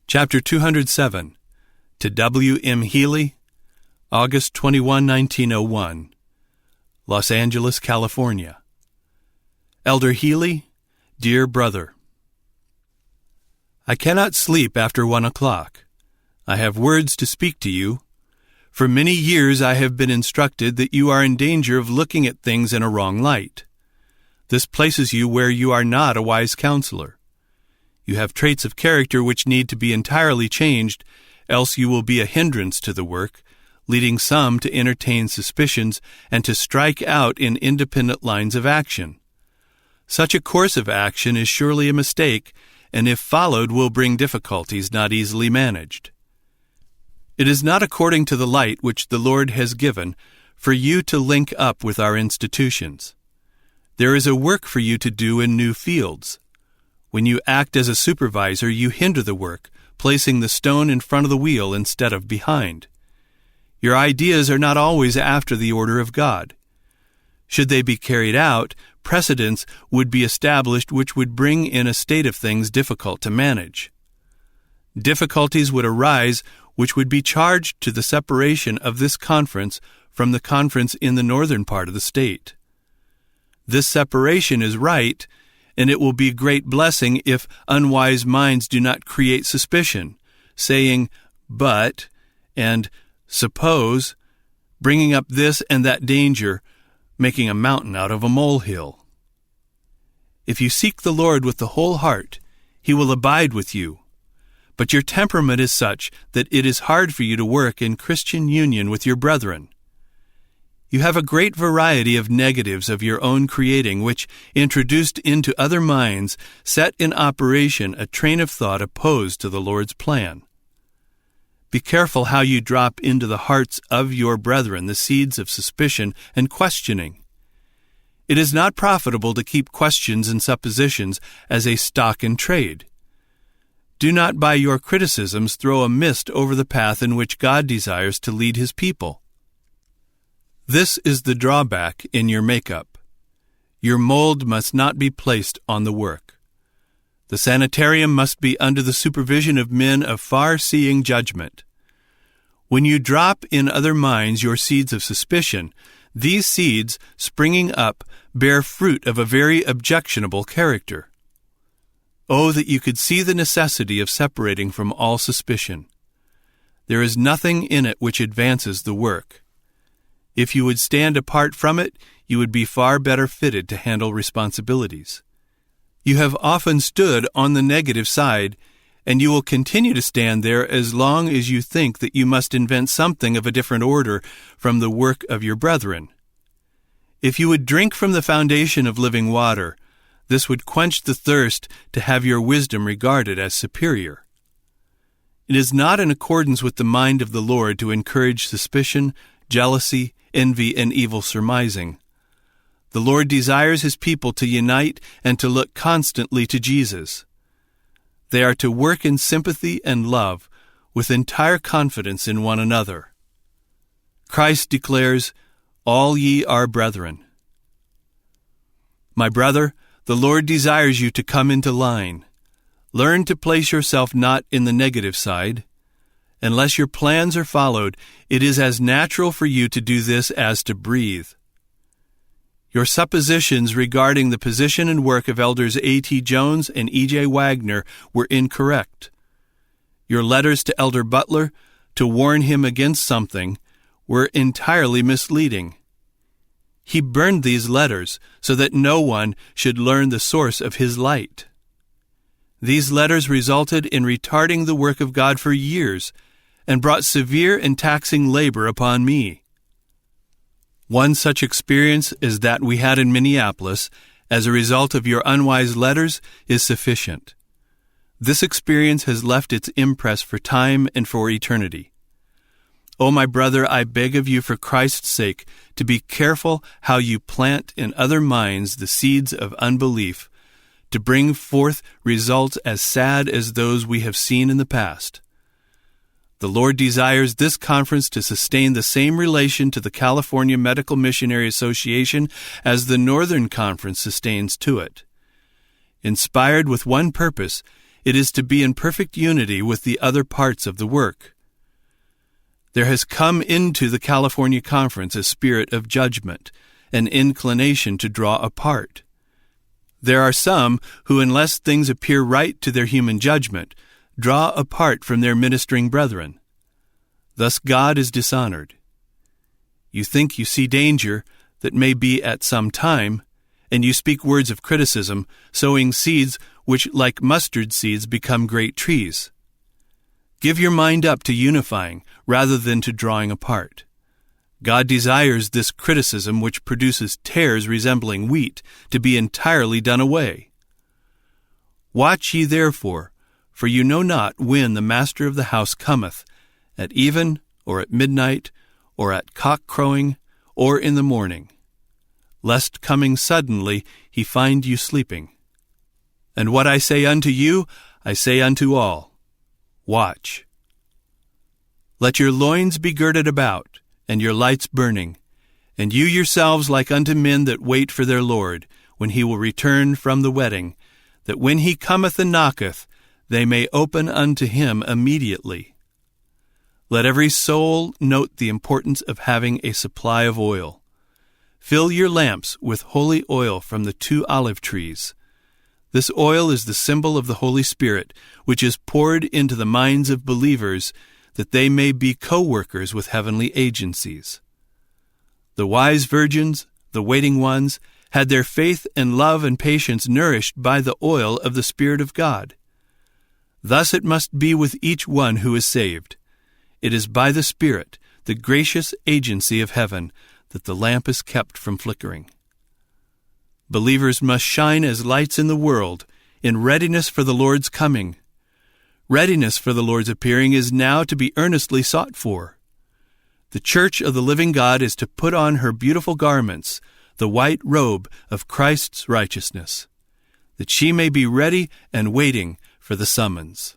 Chapter 207, to W. M. Healey, August 21, 1901, Los Angeles, California. Elder Healey, Dear Brother, I cannot sleep after 1 o'clock. I have words to speak to you. For many years I have been instructed that you are in danger of looking at things in a wrong light. This places you where you are not a wise counselor. You have traits of character which need to be entirely changed, else you will be a hindrance to the work, leading some to entertain suspicions and to strike out in independent lines of action. Such a course of action is surely a mistake, and if followed will bring difficulties not easily managed. It is not according to the light which the Lord has given for you to link up with our institutions. There is a work for you to do in new fields. When you act as a supervisor, you hinder the work, placing the stone in front of the wheel instead of behind. Your ideas are not always after the order of God. Should they be carried out, precedents would be established which would bring in a state of things difficult to manage. Difficulties would arise which would be charged to the separation of this conference from the conference in the northern part of the state. This separation is right, and it will be a great blessing if unwise minds do not create suspicion, saying, but, and suppose, bringing up this and that danger, making a mountain out of a molehill. If you seek the Lord with the whole heart, He will abide with you. But your temperament is such that it is hard for you to work in Christian union with your brethren. You have a great variety of negatives of your own creating which, introduced into other minds, set in operation a train of thought opposed to the Lord's plan. Be careful how you drop into the hearts of your brethren the seeds of suspicion and questioning. It is not profitable to keep questions and suppositions as a stock in trade. Do not by your criticisms throw a mist over the path in which God desires to lead His people. This is the drawback in your makeup. Your mold must not be placed on the work. The sanitarium must be under the supervision of men of far-seeing judgment. When you drop in other minds your seeds of suspicion, these seeds, springing up, bear fruit of a very objectionable character. Oh, that you could see the necessity of separating from all suspicion. There is nothing in it which advances the work. If you would stand apart from it, you would be far better fitted to handle responsibilities. You have often stood on the negative side, and you will continue to stand there as long as you think that you must invent something of a different order from the work of your brethren. If you would drink from the fountain of living water, this would quench the thirst to have your wisdom regarded as superior. It is not in accordance with the mind of the Lord to encourage suspicion, jealousy, envy, and evil surmising. The Lord desires His people to unite and to look constantly to Jesus. They are to work in sympathy and love, with entire confidence in one another. Christ declares, "All ye are brethren." My brother, the Lord desires you to come into line. Learn to place yourself not in the negative side. Unless your plans are followed, it is as natural for you to do this as to breathe. Your suppositions regarding the position and work of Elders A.T. Jones and E.J. Waggoner were incorrect. Your letters to Elder Butler, to warn him against something, were entirely misleading. He burned these letters so that no one should learn the source of his light. These letters resulted in retarding the work of God for years, and brought severe and taxing labor upon me. One such experience as that we had in Minneapolis, as a result of your unwise letters, is sufficient. This experience has left its impress for time and for eternity. Oh, my brother, I beg of you for Christ's sake to be careful how you plant in other minds the seeds of unbelief, to bring forth results as sad as those we have seen in the past. The Lord desires this conference to sustain the same relation to the California Medical Missionary Association as the Northern Conference sustains to it. Inspired with one purpose, it is to be in perfect unity with the other parts of the work. There has come into the California Conference a spirit of judgment, an inclination to draw apart. There are some who, unless things appear right to their human judgment, draw apart from their ministering brethren. Thus God is dishonored. You think you see danger that may be at some time, and you speak words of criticism, sowing seeds which, like mustard seeds, become great trees. Give your mind up to unifying rather than to drawing apart. God desires this criticism which produces tares resembling wheat to be entirely done away. Watch ye therefore, for you know not when the master of the house cometh, at even, or at midnight, or at cock-crowing, or in the morning, lest coming suddenly he find you sleeping. And what I say unto you, I say unto all, watch. Let your loins be girded about, and your lights burning, and you yourselves like unto men that wait for their Lord, when he will return from the wedding, that when he cometh and knocketh, they may open unto him immediately. Let every soul note the importance of having a supply of oil. Fill your lamps with holy oil from the 2 olive trees. This oil is the symbol of the Holy Spirit, which is poured into the minds of believers, that they may be co-workers with heavenly agencies. The wise virgins, the waiting ones, had their faith and love and patience nourished by the oil of the Spirit of God. Thus it must be with each one who is saved. It is by the Spirit, the gracious agency of heaven, that the lamp is kept from flickering. Believers must shine as lights in the world, in readiness for the Lord's coming. Readiness for the Lord's appearing is now to be earnestly sought for. The church of the living God is to put on her beautiful garments, the white robe of Christ's righteousness, that she may be ready and waiting for the summons.